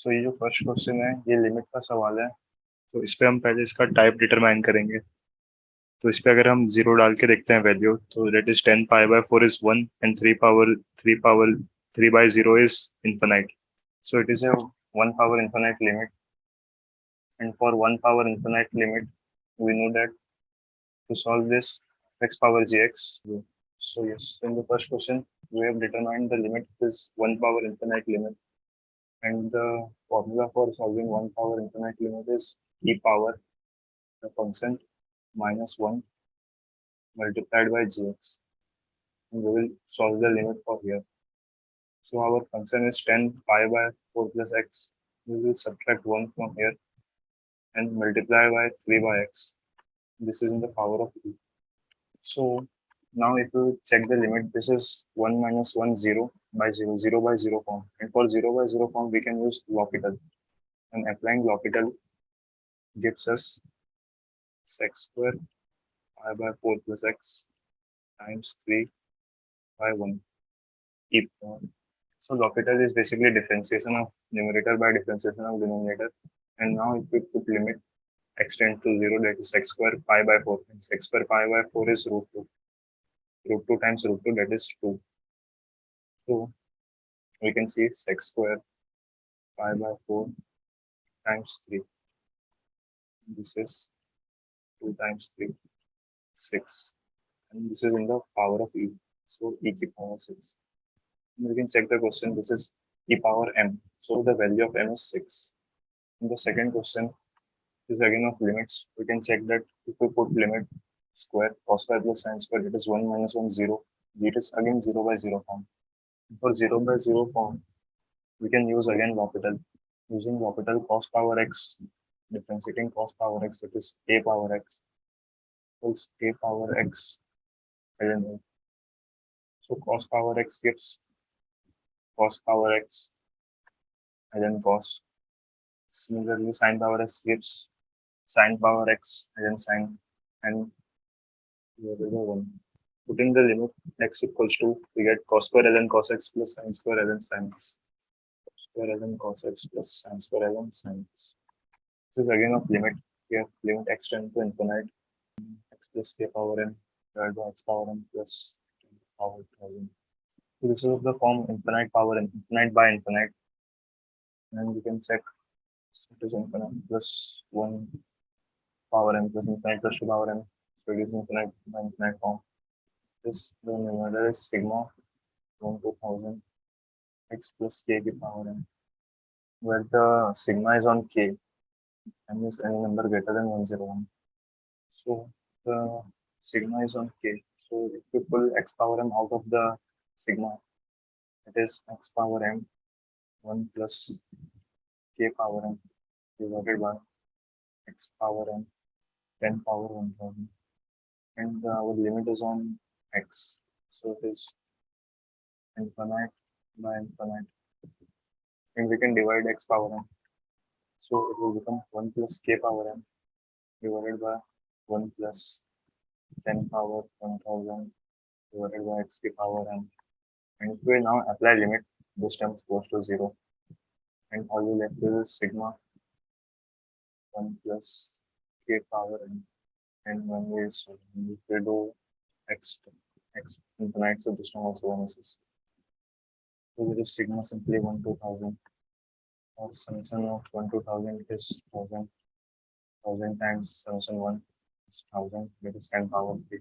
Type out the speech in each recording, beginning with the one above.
सो ये जो first question है ये लिमिट का सवाल है। तो इस पे हम पहले इसका टाइप डिटरमाइन करेंगे। तो इस पे अगर हम जीरो डाल के देखते हैं वैल्यू, तो दैट इज 10 पाई/4 is 1 and 3 by 0 is infinite. So it is a 1 power infinite limit, and for 1 power infinite limit we know that to solve this x power gx. So yes, in the first question we have determined the limit is 1 power infinite limit, and the formula for solving 1 power infinite limit is e power the function minus 1 multiplied by gx, and we will solve the limit for here. So our function is 10 pi by 4 plus x. We will subtract 1 from here and multiply by 3 by x. This is in the power of e. So now if you check the limit, this is 1 minus 1 0 by 0, 0 by 0 form. And for 0 by 0 form, we can use L'Hopital. And applying L'Hopital gives us x square pi by 4 plus x times 3 by 1 e power. So L'Hopital is basically differentiation of numerator by differentiation of denominator. And now if we put limit x tends to 0, that is x square pi by 4. And x square pi by 4 is root 2. Root 2 times root 2, that is 2. So we can see x square pi by 4 times 3. This is 2 times 3, 6. And this is in the power of e. So e to power 6. And we can check the question. This is e power m. So the value of m is 6. In the second question is again of limits. We can check that if we put limit square cos square plus sin square, it is 1 minus 1 0. It is again 0 by 0 form. For 0 by 0 form, we can use again L'Hopital. Using L'Hopital, cos power x, differentiating cos power x, that is a power x equals a power x ln a. So cos power x gives cos power x ln cos. Similarly, sin power x gives sin power x ln sin, and here is the one. Putting the limit x equals to, we get cos square ln cos x plus sin square ln sin x. Cos square ln cos x plus sin square ln sin x. This is again of limit. Here, limit x tends to infinite. X plus k power n divided by x power n plus power 1000. So this is of the form infinite power n, infinite by infinite. And we can check it is infinite plus 1 power n plus infinite plus 2 power n. So it is infinite by infinite form. This the numerator is sigma 1 to 1000 x plus k to power n, where the sigma is on k and is any number greater than 101. So the sigma is on k. So if we pull x power m out of the sigma, it is x power m 1 plus k power m divided by x power m 10 power 1000. And our limit is on x. So it is infinite by infinite. And we can divide x power m. So it will become 1 plus k power m divided by 1 plus 10 power 1000 divided by x to power n. And if we now apply limit, this term goes to 0. And all we left is sigma 1 plus k power n. And when we do x infinite, so this term also 1 is. So there is sigma simply 1 to 1000. Or summation of 1 to 1000 is 1000. 1000 times summation 1 is 1000. That is 10 power 3.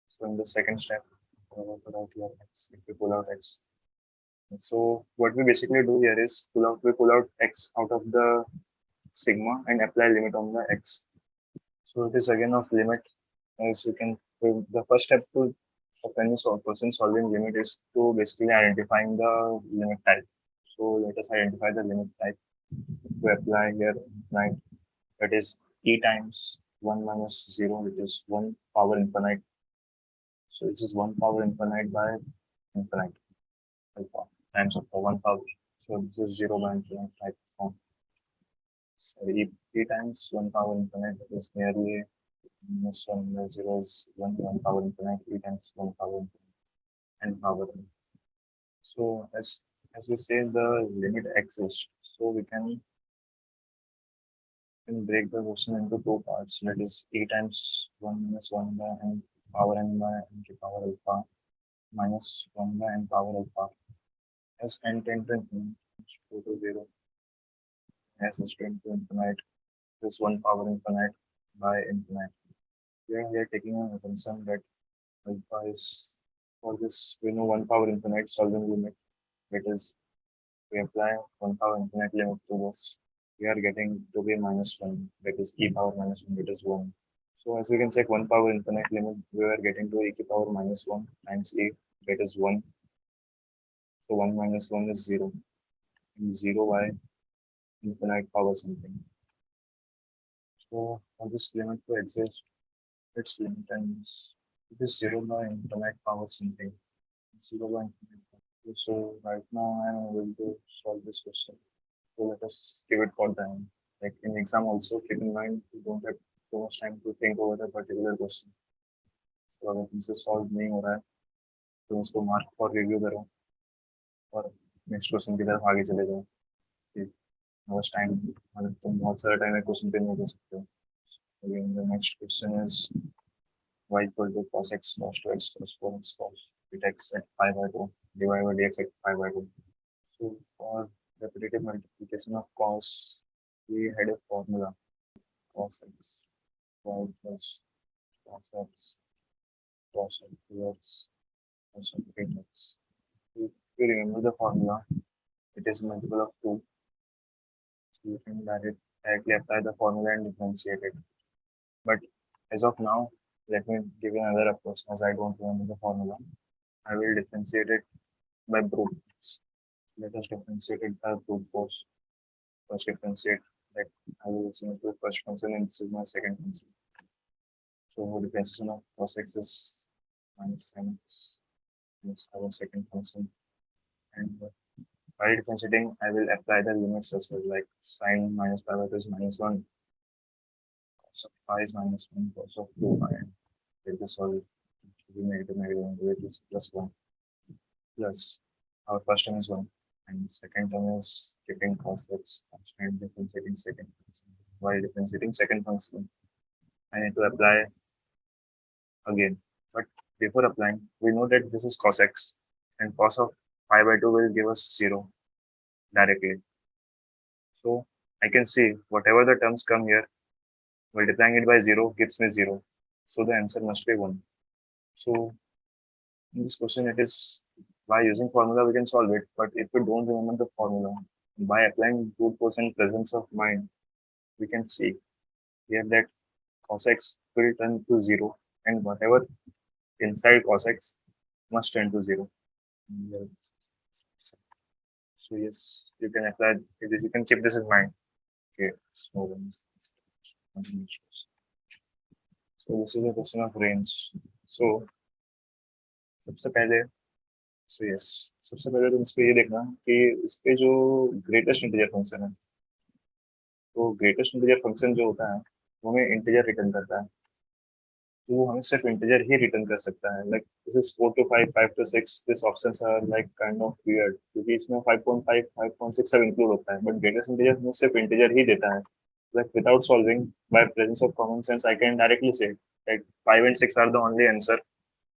So in the second step, we will put out here x. If we pull out x, so what we basically do here is we pull out x out of the sigma and apply limit on the x. So it is again of limit. As you can, the first step to of any person solving limit is to basically identifying the limit type. So let us identify the limit type. We apply here infinite, that is e times 1 minus 0, which is 1 power infinite. So this is 1 power infinite by infinite alpha times of the 1 power. So this is 0 by infinite type form. So e times 1 power infinite is nearly minus 1 by 0 is 1 power infinite, e times 1 power infinite and power n. So as as we say the limit exists, so we can break the question into two parts, that is e times 1 minus 1 by n power n by n to power alpha minus 1 by n power alpha as n tend to infinite go to 0 as is tend to infinite this 1 power infinite by infinite. We are taking an assumption that alpha is for this we know 1 power infinite solving limit, that is we apply 1 power infinite limit to this, we are getting to be minus 1, that is e power minus 1, that is 1. So as we can check 1 power infinite limit, we are getting to e to power minus 1 times e, that is 1. So 1 minus 1 is 0, and 0 by infinite power something. So for this limit to exist, its limit times it is 0 by infinite power something. 0 by infinite power. So right now I am able to solve this question. So let us give it for time. Like in exam also, keep in mind you don't have too much time to think over a particular question. तो अगर तुमसे solve नहीं हो रहा है तो उसको mark for review करो और नेक्स्ट क्वेश्चन की तरफ आगे चले जाओ। most time मतलब तुम बहुत सारा टाइम एक क्वेश्चन पे नहीं दे सकते हो। Again, the next question is y equal to cos x cos 2x plus 4x cos 8x at 5 by 2 divided by dx at 5 by 2. So for repetitive multiplication of cos, we had a formula cos x y plus cos x cos 2x cos 8x. If you remember the formula, it is multiple of 2. So you can directly apply the formula and differentiate it. But as of now, let me give you another approach as I don't remember the formula. I will differentiate it by brute force. Let us differentiate it by brute force. First differentiate that I will assume the first function and this is my second function. So differentiation of cos x is minus sin x is our second function. And by differentiating, I will apply the limits as well, like sine minus pi by 2 is minus 1. Cos of pi is minus 1, cos of 2 pi, and take this all to be negative, it is plus 1. Plus, our first term is 1, and second term is keeping cos x constant, differentiating second function. While differentiating second function, I need to apply again. But before applying, we know that this is cos x, and cos of pi by 2 will give us 0 directly. So I can see whatever the terms come here, multiplying it by 0 gives me 0. So the answer must be 1. So in this question, it is by using formula we can solve it. But if we don't remember the formula, by applying brute force and presence of mind, we can see here that cos x will turn to 0, and whatever inside cos x must turn to 0. So yes, you can apply this, you can keep this in mind. Okay, so this is a question of range. So सबसे पहले सबसे पहले तुम इसको ये देखना कि इसके जो ग्रेटेस्ट इंटीजर फंक्शन है, तो ग्रेटेस्ट इंटीजर फंक्शन जो होता है वो हमें इंटीजर रिटर्न करता है, तो वो हमें सिर्फ इंटीजर ही रिटर्न कर सकता है। Like this is 4 to 5 5 to 6, this options are like kind of weird क्योंकि इसमें 5.5 5.6 सब इंक्लूड होता है, बट ग्रेटेस्ट इंटीजर हमें सिर्फ इंटीजर ही देता है। Like without solving by presence of common sense I can directly say like 5 and 6 are the only answer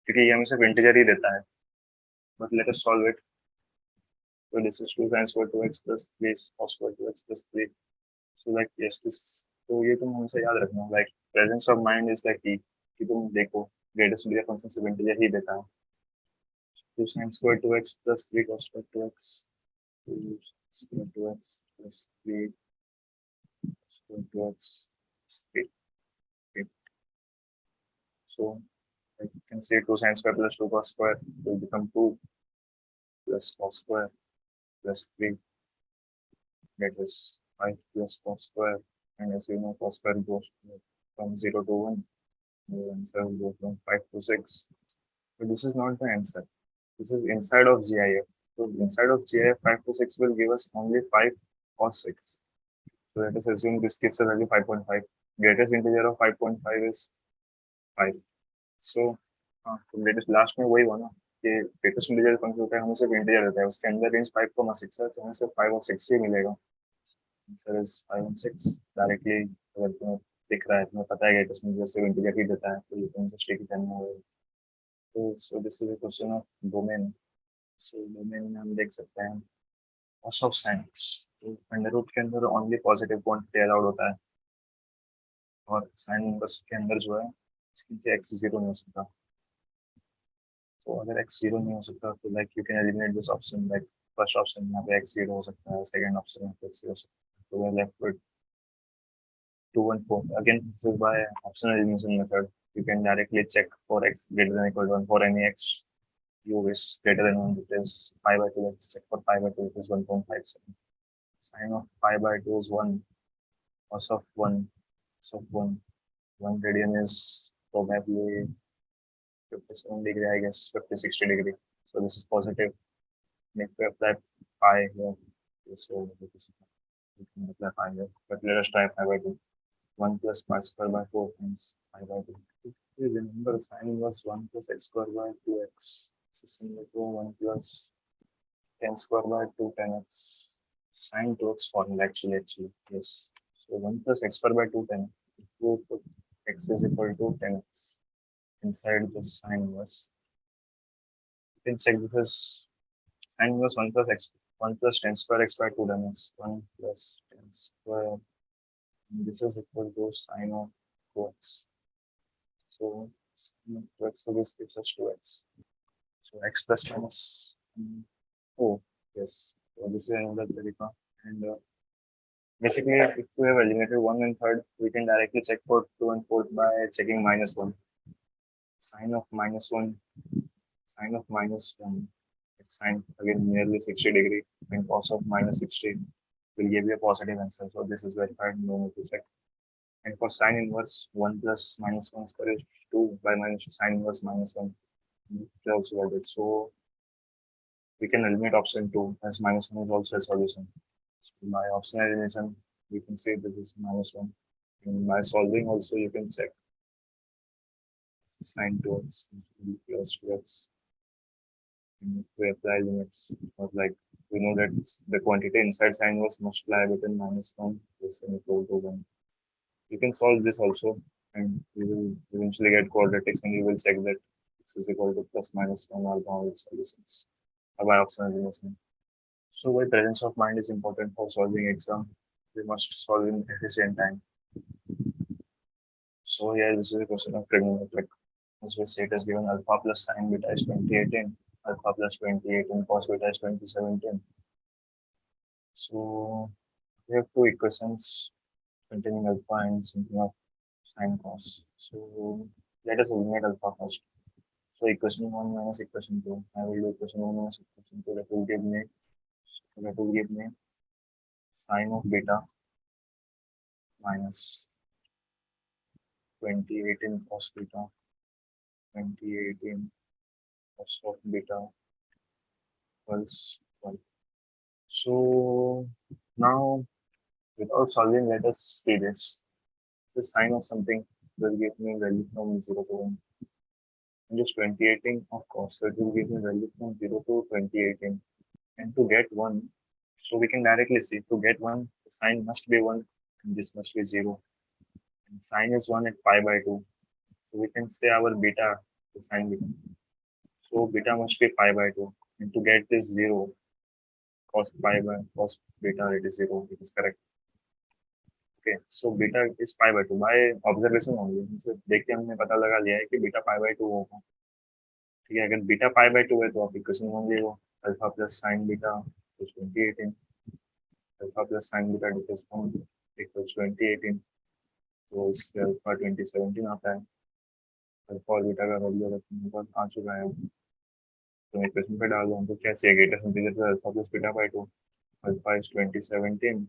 क्योंकि ये हमें सिर्फ इंटीजर ही देता है। But let us solve it. So this is 2 sin square 2x plus 3 cos square 2x plus 3. So like yes this, तो ये तुम हमेशा याद रखना, like presence of mind is the key कि तुम देखो ग्रेटेस्ट इंटीजर फंक्शन सिर्फ इंटीजर ही देता है। 2 sin square 2x plus 3 cos square 2x 2 square 2x plus 3 square 2x plus 3. Okay. So like you can say 2 sin square plus 2 cos square will become 2 plus cos square plus 3, that is 5 plus cos square, and as you know cos square goes from 0 to 1, the answer will go from 5 to 6. But this is not the answer, this is inside of GIF. So inside of GIF 5 to 6 will give us only 5 or 6. So let us assume this gives a value 5.5. Greatest integer of 5.5 is 5. So greatest last में वही हुआ ना, कि greatest integer कौन सा होता है, हमें सिर्फ integer देता है, उसके अंदर range 5,6 है, तो हमें सिर्फ 5 और 6 ही मिलेगा. Answer is 5 and 6 directly. अगर तुम्हें दिख रहा है, तुम्हें पता है greatest integer सिर्फ integer ही देता है, तो you can just take it anywhere. So this is a question of domain. So domain में हम देख सकते हैं cost of sines. तो अंडर रूट के अंदर only positive quantity allowed होता है, और साइन इनवर्स के अंदर जो है इसके नीचे x 0 नहीं हो सकता. तो अगर x 0 नहीं हो सकता तो like you can eliminate this option. Like first option यहाँ पे x 0 हो सकता है, सेकंड ऑप्शन यहाँ पे x 0 हो सकता है, तो we are left with 2 and 4. Again, this is by optional elimination method. You can directly check for x greater than or equal to 1. For any x you wish greater than 1, it is pi by 2. Let's check for pi by 2, it is 1.57. Sine of pi by 2 is 1. Cos of 1, cos of 1. 1 radian is probably 57 degree, I guess 50-60 degree. So this is positive. If we apply pi here, so we can apply pi here. But let us try pi by 2. 1 plus pi square by 4 times pi by 2. If we remember, sine inverse 1 plus x square by 2x. This is similar to 1 plus 10 square by 2 10x. Sine 2x formula actually. Yes. So 1 plus x square by 2 10. If we put x is equal to 10x inside the sine inverse, you can check this as sine inverse 1 plus x 1 plus 10 square x by 2 10x. 1 plus 10 square. And this is equal to sine of 2x. So sine of 2x, so this gives us 2x. So x plus minus. Oh yes. So this is another tariqa. And basically, if we have eliminated 1 and 3rd, we can directly check for 2 and 4th by checking minus 1. Sine of minus 1. Sine of minus 1. It's sine again nearly 60 degree, and cos of minus 60 will give you a positive answer. So this is verified, no need to check. And for sine inverse, 1 plus minus 1 square is 2 by minus sine inverse minus 1. It's also valid. So we can eliminate option 2 as minus 1 is also a solution. So by optional elimination, we can say this is minus 1. And by solving also, you can check sine 2x plus 2x. And we apply limits, or like we know that the quantity inside sine inverse must lie within minus 1 less than equal to 1. You can solve this also, and you will eventually get quadratics, and you will check that x is equal to plus minus 1 or all solutions by optional elimination. So why presence of mind is important for solving exam? We must solve in efficient time. So here this is a question of trigonometric. As we say, it is given alpha plus sine beta is 2018, alpha plus 2018 cos beta is 2017. So we have two equations containing alpha and something of sine cos. So let us eliminate alpha first. So equation 1 minus equation 2. I will do equation 1 minus equation 2. That will give me sine of beta minus 2018 cos beta, 2018 cos of beta equals 1. So now, without solving, let us see this. The sine of something will give me value from 0 to 1. And just 2018 of cos, so it will give me value from 0 to 2018. And to get 1, so we can directly see, to get 1, the sine must be 1, and this must be 0. And sine is 1 at pi by 2. So we can say our beta, the sine beta. So beta must be pi by 2. And to get this 0, cos beta, it is 0. It is correct. Okay, so beta is pi by 2 by observation only. देख के हमने पता लगा लिया है कि beta pi by 2 होगा. ठीक है, अगर beta pi by 2 है तो आप इक्वेशन वन ले लो, alpha plus sine beta equals 2018, alpha plus sine beta equals 2018, तो इससे अल्फा 2017 आता है. अल्फा और बीटा का वैल्यू अगर तुम्हारे पास आ चुका है तो इक्वेशन पे डाल दो, तो क्या चाहिए, ग्रेटेस्ट इंटीजर पे alpha plus beta by 2. Alpha is 2017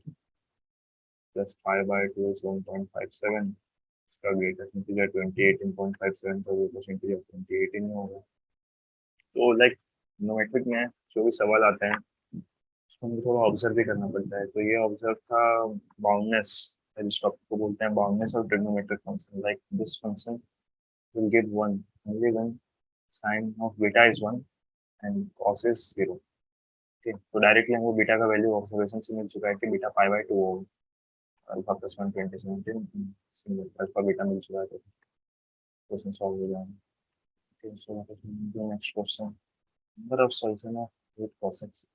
plus pi by 2 is 1.57. इसका ग्रेटेस्ट इंटीजर 2018.57, तो ग्रेटेस्ट इंटीजर 2018 में होगा. तो लाइक न्यूमेट्रिक में जो भी सवाल आते हैं उसको मुझे थोड़ा ऑब्जर्व भी करना पड़ता है. तो ये ऑब्जर्व था बाउंडनेस, जिस टॉपिक को बोलते हैं boundness of trigonometric function. Like this function will give 1 only when sine of beta is 1 and cos is 0. Okay, तो डायरेक्टली हमको बीटा का वैल्यू ऑब्जर्वेशन से मिल चुका है कि बीटा पाई बाई 2 होगा, alpha plus 1/2017 single alpha beta मिल चुका है, तो क्वेश्चन सॉल्व हो जाएगा. Okay, so the next question, number of solution of with cosec.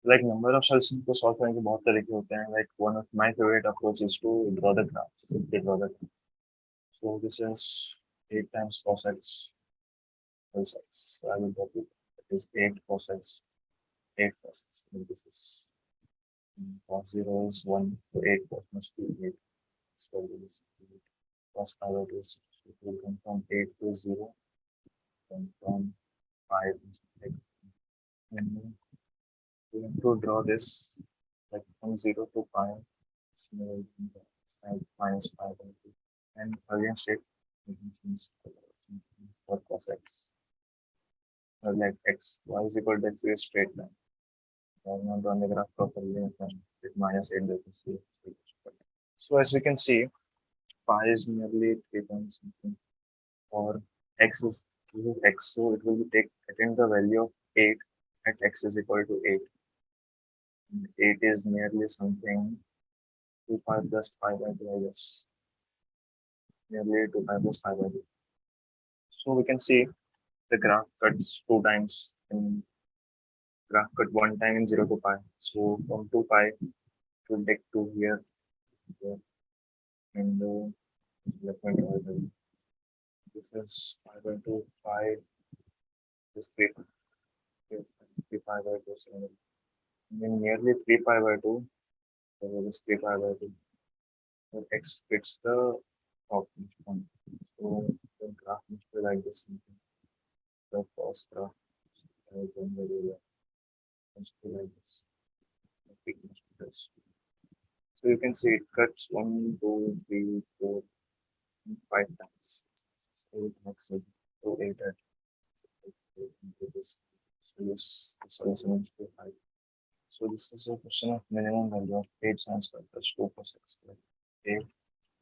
Like number of solution को solve करने के बहुत तरीके होते हैं. Like one of my favorite approach is to draw the graph, simply draw the graph. So this is 8 times cos x plus x. So I will draw it. It is 8 cos x, 8 cos x. And this is cos 0 is 1, so 8 cos must be 8. So this is cos power is, so it will come from 8 to 0, and from 5. And we have to draw this like from 0 to 5. So minus 5 by 2. And against it, means for cos x. Like x, y is equal to x is a straight line. I have not drawn the graph properly, and it minus 8 doesn't see. So as we can see, pi is nearly 3 point something, or x is, this is x, so it will be taking the value of 8 at x is equal to 8. And 8 is nearly something 2 pi plus 5 by 2, I guess. Nearly 2 pi plus 5 by 2. So we can see the graph cuts 2 times, and graph cut 1 time in 0 to pi. So from 2 pi to take 2 here, here, and left hand side. This is pi by 2, 5, this 3, 3 pi by 2, 7. And then nearly 3 pi by 2, so this 3 pi by 2. So x fits the topmost point. So the graph must be like this. The first graph must be like this. The peak must be this. So you can see it cuts 1, 2, 3, 4, 5 times. So it makes it to 8 at this. So this solution is to 5. So this is a question of minimum value of 8 sin square plus 2 cos x square. 8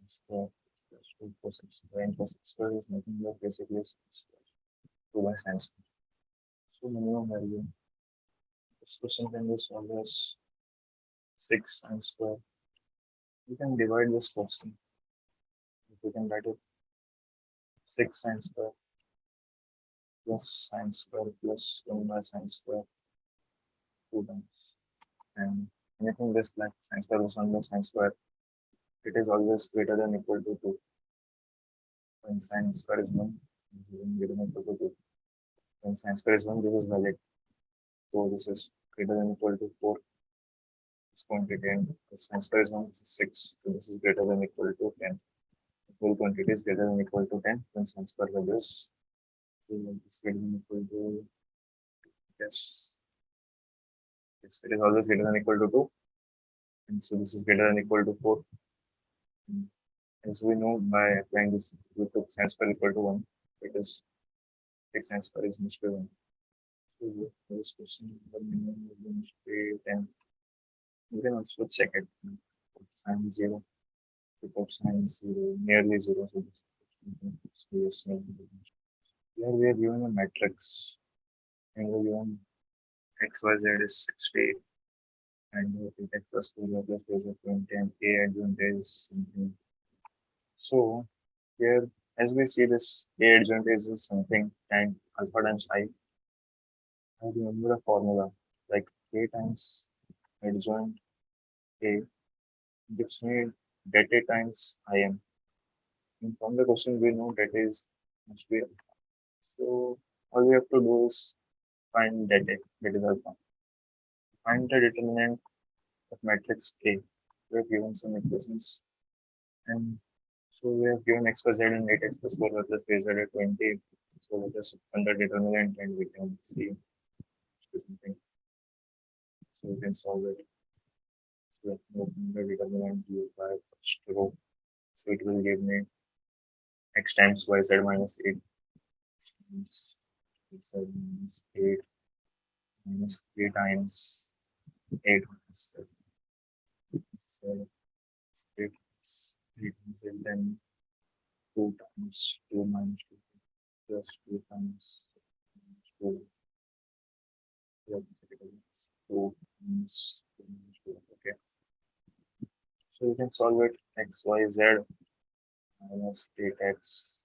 square plus 2 cos x square, and cos x square is nothing but basically sin square, 2 by sin square. So minimum value. This question can be solved as 6 sin square. You can divide this question. We can write it 6 sin square plus sin square plus 1 by sin square 2 times. And anything less like sin square plus 1 by sin square, it is always greater than equal to 2. When sin square is 1, this is greater than equal to 2. When sin square is 1, this is valid. So this is greater than equal to 4. This quantity, and the sin square is 1, this is 6. So this is greater than equal to 10. The whole quantity is greater than equal to 10 when sin square value is, so this greater than equal to, yes, it is always greater than equal to 2. And so this is greater than equal to 4. And as we know, by applying this, we took sin square equal to 1. It is 6 sin square is must be 1. So this question, the minimum must be 10. You can also check it. Sin 0, put sin 0, nearly 0. So this is here we are given a matrix, and we are given x, y, z is 60, and x plus 2 plus 3 is 20, and a adjoint is something. So here, as we see this, a adjoint is something, and alpha times I remember the formula, like a times adjoint a gives me det a times im. And from the question we know that is must be alpha. So all we have to do is find det a, that is alpha. Find the determinant of matrix A. We have given some equations, and so we have given x plus z and 8x plus 4y plus 3z at 20. So let us find the determinant, and we can see something. So we can solve it. So let me open the determinant u by first row. So it will give me x times yz minus 8 times z minus 8 minus 3 times 8 minus 7. So 8 and then 2 times 2 minus 2 plus 2 times 2 2 minus 2 minus 2. Okay. So you can solve it x, y, z minus 8x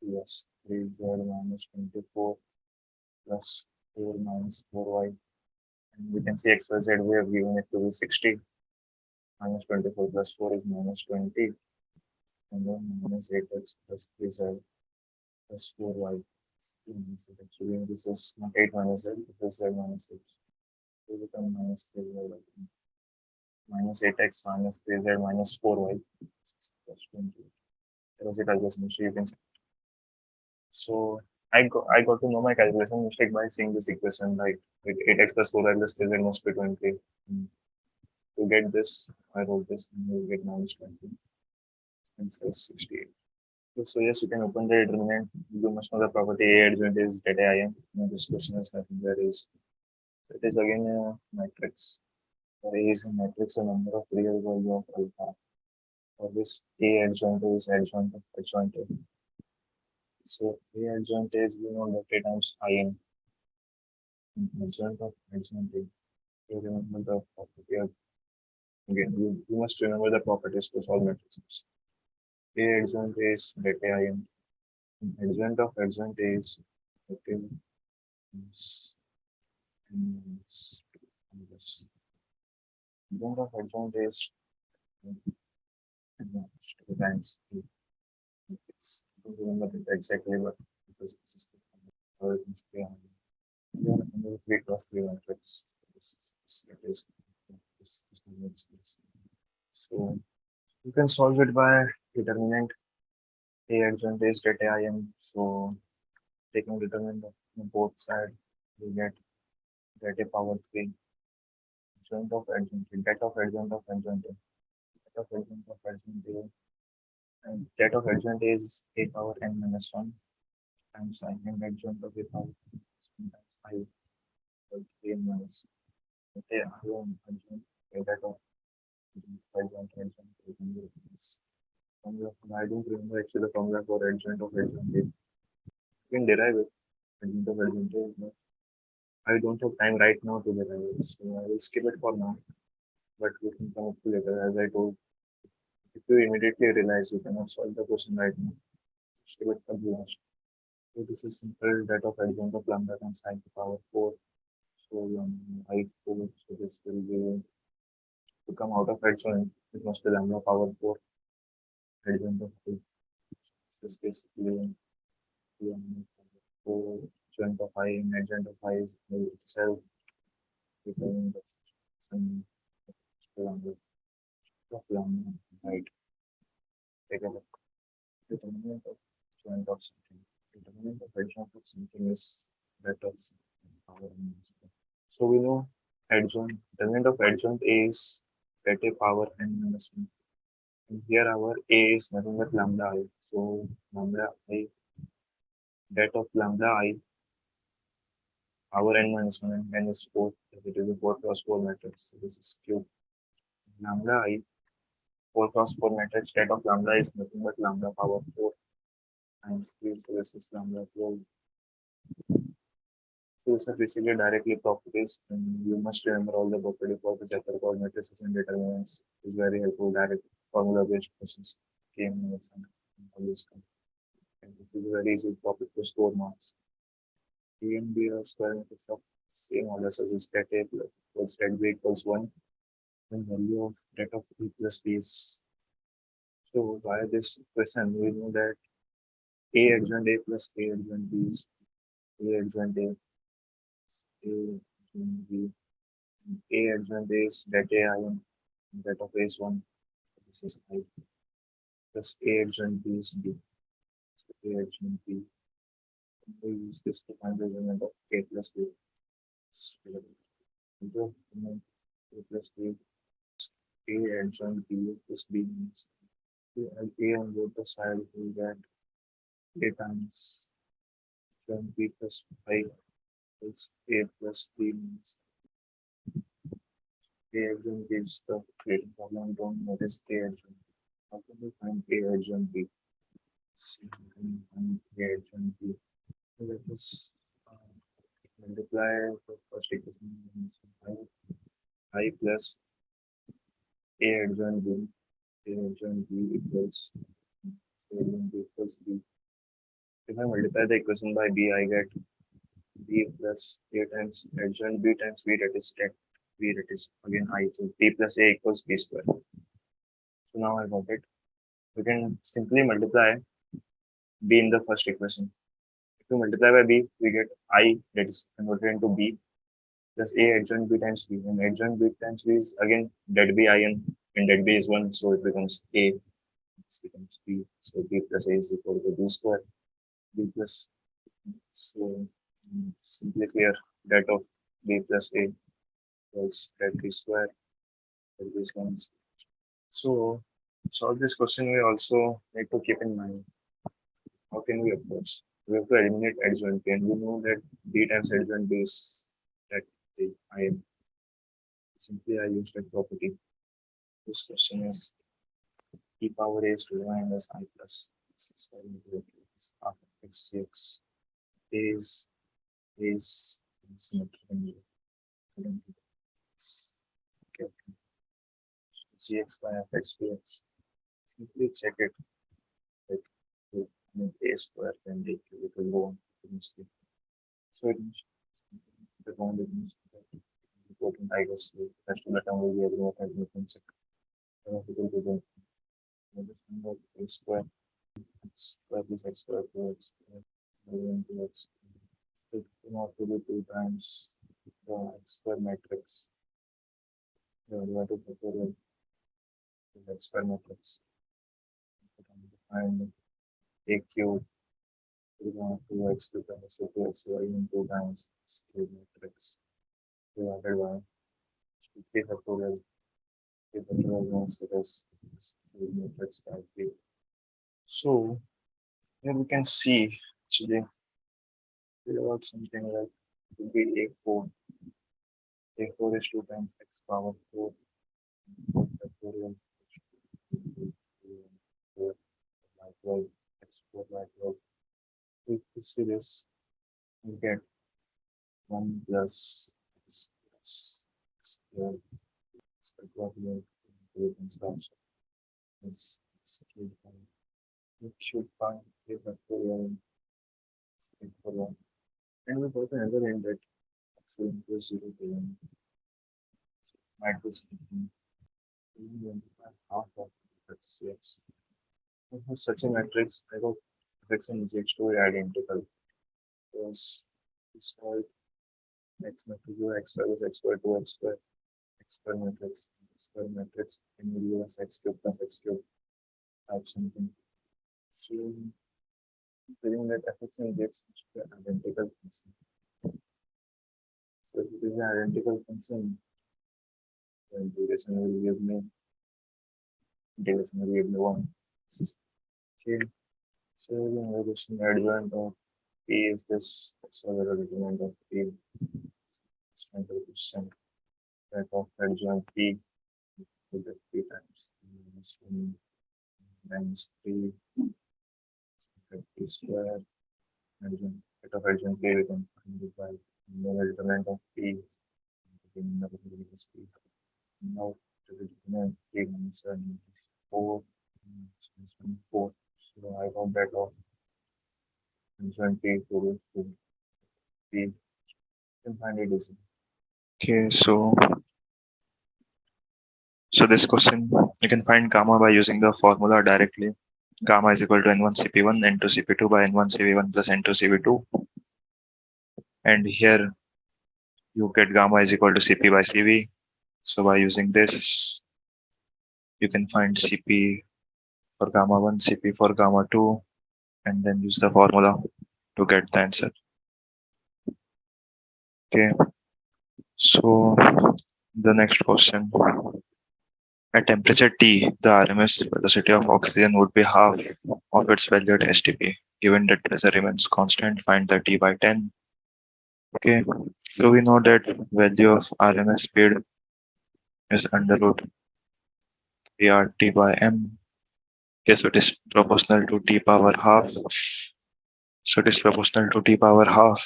plus 3z minus 24 plus 4 minus 4y. And we can see x, y, z, we have given it to be 60. Minus 24 plus 4 is minus 20. And then minus 8x plus 3z plus 4y. Actually, this is not 8 minus z, this is z minus 6. So we become minus 3z minus 8x minus 3z minus 4y plus 20. That was the calculation. So you can see. So I got to know my calculation mistake by seeing this equation, like with 8x plus 4y plus 3z must be 20. To get this, I wrote this and you get minus 20 and says 68. So yes, you can open the determinant. You must know the property A adjoint is that IIM. This question is nothing. There is, it is again a matrix. There is a matrix, a number of real value of alpha. For this A adjoint is adjoint of adjoint A. So A adjoint is, we know that A times IN. Adjoint of adjoint A. You remember the property of, again, you must remember the properties to solve matrices. A adjoint is that IN. Adjoint of adjoint is okay. This adjoint of adjoint is two times three. I don't remember it exactly, but because this is the three cross three matrix. So you can solve it by determinant A adjoint is data IM. So taking determinant of both sides, we get data power 3. Adjoint of adjoint, data of adjoint of adjoint, data of adjoint of adjoint, and data of adjoint is A power n minus 1 times I and adjoint of A power times I equals 3 minus data IM adjoint, data of adjoint adjoint is formula. I don't remember actually the formula for adjoint of adjoint. You can derive it, adjoint of adjoint, but I don't have time right now to derive it, so I will skip it for now. But we can come up to later, as I told. If you immediately realize you cannot solve the question right now, skip it for the last. So this is simple data of adjoint of lambda times I to the power 4. So I 4, so this will be to come out of adjoint, it must be lambda power 4 adjoint of 2. This is basically 4 adjoint of I and adjoint of I is itself becoming some lambda of lambda, right? Take a look. Determinant of adjoint of something. Determinant of adjoint of something is that of power minus 1. So we know adjoint, determinant of adjoint is at a power n minus 1. And here our A is nothing but lambda I. So lambda I, that of lambda I, power n minus 1 and n is 4, as it is a 4 cross 4 matrix. So this is cube. Lambda I, 4 cross 4 matrix, that of lambda is nothing but lambda power 4 times 3. So this is lambda 12. So these are basically directly properties, and you must remember all the property for the chapter called matrices and determinants. Is very helpful. Direct formula based questions came in and all this kind. And it is a very easy topic to score marks. A and B are square matrix of same order as is that A plus equals that B equals 1. And value of that of A plus B is. So via this question, we know that A adjoint A plus A adjoint B is A adjoint A adjoint B. A adjoint is that A ion, that of A is 1. This is I plus A adjoint B is B. So A adjoint B. We use this to find the element of A plus B. A plus B. A adjoint B plus B means A on both the sides we get A times adjoint B plus 5 is A plus B means A adjoint B is the creating problem. Don't notice A adjoint. How can we find A adjoint B? See, we can find A adjoint B. Let us multiply the first equation I plus A adjoint B. A adjoint B equals A adjoint B equals B. If I multiply the equation by B, I get B plus A times adjoint B times B, that is 10. B, that is again I. So B plus A equals B square. So now I got it. We can simply multiply B in the first equation. If we multiply by B, we get I, that is converted into B, plus A adjoint B times B. And adjoint B times B is again that B I n, and that B is 1, so it becomes A. This becomes B. So B plus A is equal to B square. B plus, so simply clear that of B plus A was that B square, that is 1. So solve this question, we also need to keep in mind how can we approach. We have to eliminate adjoint B, and we know that B times adjoint B is that B I am. Simply I use that property. This question is e power a is to the minus I plus 6 half of x6 is symmetric and okay. Gx by fx dx. Simply check it. Like a square and a cube, it will go on. So it means the bond is important, I guess. The rest of the term will be able to have a concept. It will be the a square. X square plus x square plus x. It will have to be 2 times the x square matrix. The derivative factorial the x square matrix. And a cube. We want 2x to times 2x in 2 times cube matrix divided by 3 factorial. 3 factorial means it is cube matrix by 3. So here we can see actually figure out something like it will be a4. A4 is 2 times x power 4 factorial 4 by 12 x4 by 12. If you see this, you get 1 plus x plus square square is you should find a factorial factorial. And we got another end that x will equals 0 to 1 might be something half of x. For such a matrix, I got fx and gx to be identical because it's called x matrix x square is x square 2 x square x square matrix and we give us x cube plus x cube type something. So feeling that fx and gx should be identical function. So if it is an identical function, then duration will give me 1. Okay. So the integration adjoint of P is this acceleral determinant of P. Standard question that of adjoint P with the 3 times minus 1 minus 3 P square adjoint that of adjoint P we can find it by the determinant of P. Now to the determinant 3 minus 7 is 4 minus 4. So I got that of adjoint P to P. You can find it easily. Okay, so this question, you can find gamma by using the formula directly. Gamma is equal to n1 cp1 n2 cp2 by n1 cv1 plus n2 cv2. And here you get gamma is equal to cp by cv. So by using this, you can find cp for gamma 1, cp for gamma 2, and then use the formula to get the answer. Okay, so the next question. At temperature T, the RMS velocity of oxygen would be half of its value at STP. Given that pressure remains constant, find the T by 10. Okay, so we know that value of RMS speed is under root T by M. Okay, so it is proportional to T power half. So it is proportional to T power half.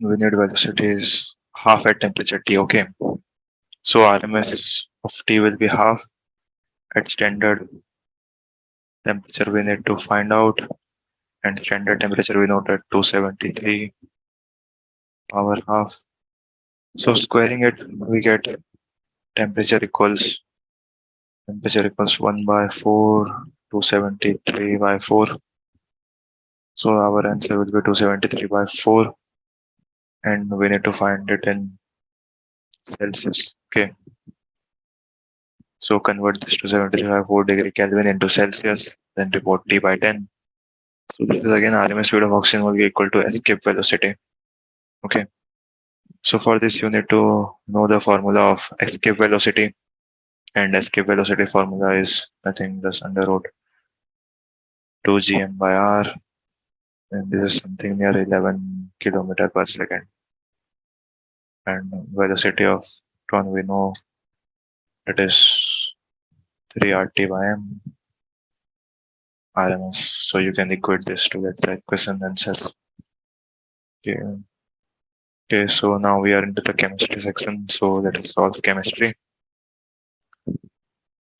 we need velocity is half at temperature T. Okay. So RMS of T will be half at standard temperature we need to find out, and standard temperature we know that 273 power half. So squaring it we get temperature equals 1 by 4, 273 by 4. So our answer will be 273 by 4, and we need to find it in Celsius. Okay. So convert this to 73.4 degree Kelvin into Celsius, then report T by 10. So this is again RMS speed of oxygen will be equal to escape velocity. Okay. So for this you need to know the formula of escape velocity, and escape velocity formula is nothing just under root 2 gm by r, and this is something near 11 kilometer per second. And velocity of electron we know it is 3 RT by m RMS. So you can equate this to get the equation answers. Okay. Okay, so now we are into the chemistry section. So let us solve chemistry.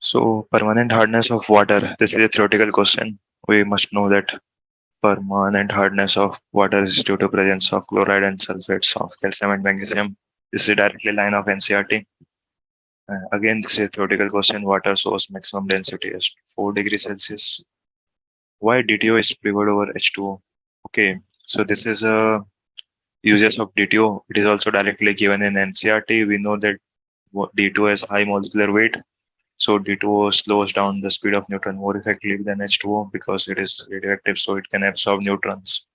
So permanent hardness of water. This is a theoretical question. We must know that permanent hardness of water is due to presence of chloride and sulfates of calcium and magnesium. This is a directly line of NCRT. Again, this is a theoretical question. Water source maximum density is 4 degrees Celsius. Why DTO is preferred over H2O? Okay, so this is a uses of DTO. It is also directly given in NCRT. We know that D2 has high molecular weight, so D2O slows down the speed of neutron more effectively than H2O because it is radioactive, so it can absorb neutrons.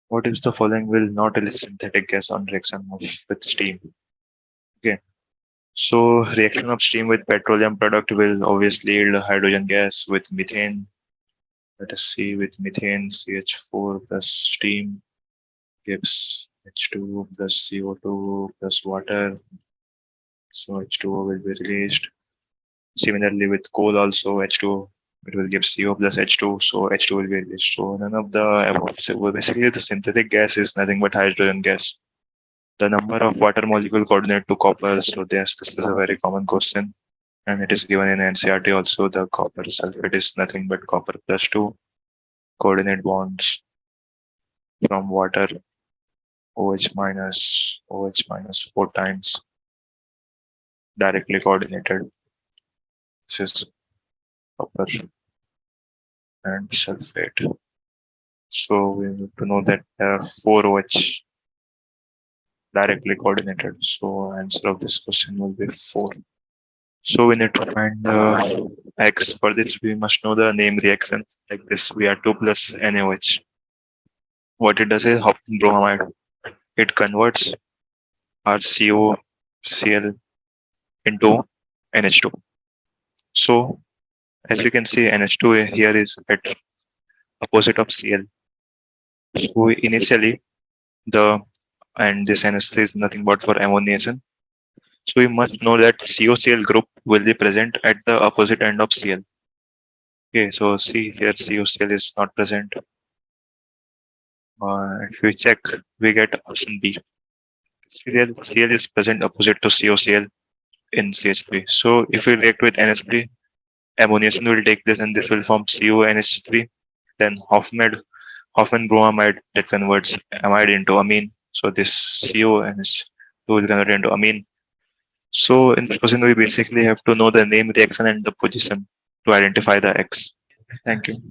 What if the following will not release synthetic gas on reaction with steam? Okay, so reaction of steam with petroleum product will obviously yield hydrogen gas with methane. Let us see, with methane, CH4 plus steam gives H2 plus CO2 plus water. So H2O will be released. Similarly with coal also H2O, it will give CO plus H2, so H2 will be released. So none of the above. So basically the synthetic gas is nothing but hydrogen gas. The number of water molecule coordinate to copper. So yes, this is a very common question, and it is given in NCRT also. The copper sulfate is nothing but copper plus 2 coordinate bonds from water OH minus 4 times directly coordinated. This is copper and sulfate. So we need to know that there are 4 OH directly coordinated. So answer of this question will be 4. So we need to find X. For this we must know the name reactions like this. We are 2 plus NaOH. What it does is hopfen bromide. It converts our COCl into NH2. So as you can see, NH2 here is at opposite of Cl. So initially the and this NH3 is nothing but for ammonization. So we must know that COCl group will be present at the opposite end of Cl. Okay, so see here COCl is not present. If we check, we get option B. Cl is present opposite to COCl in CH3. So if we react with NH3, ammonization will take this and this will form CONH3. Then Hoffman bromide that converts amide into amine. So this CONH2 will convert into amine. So in this question, we basically have to know the name reaction and the position to identify the X. Thank you.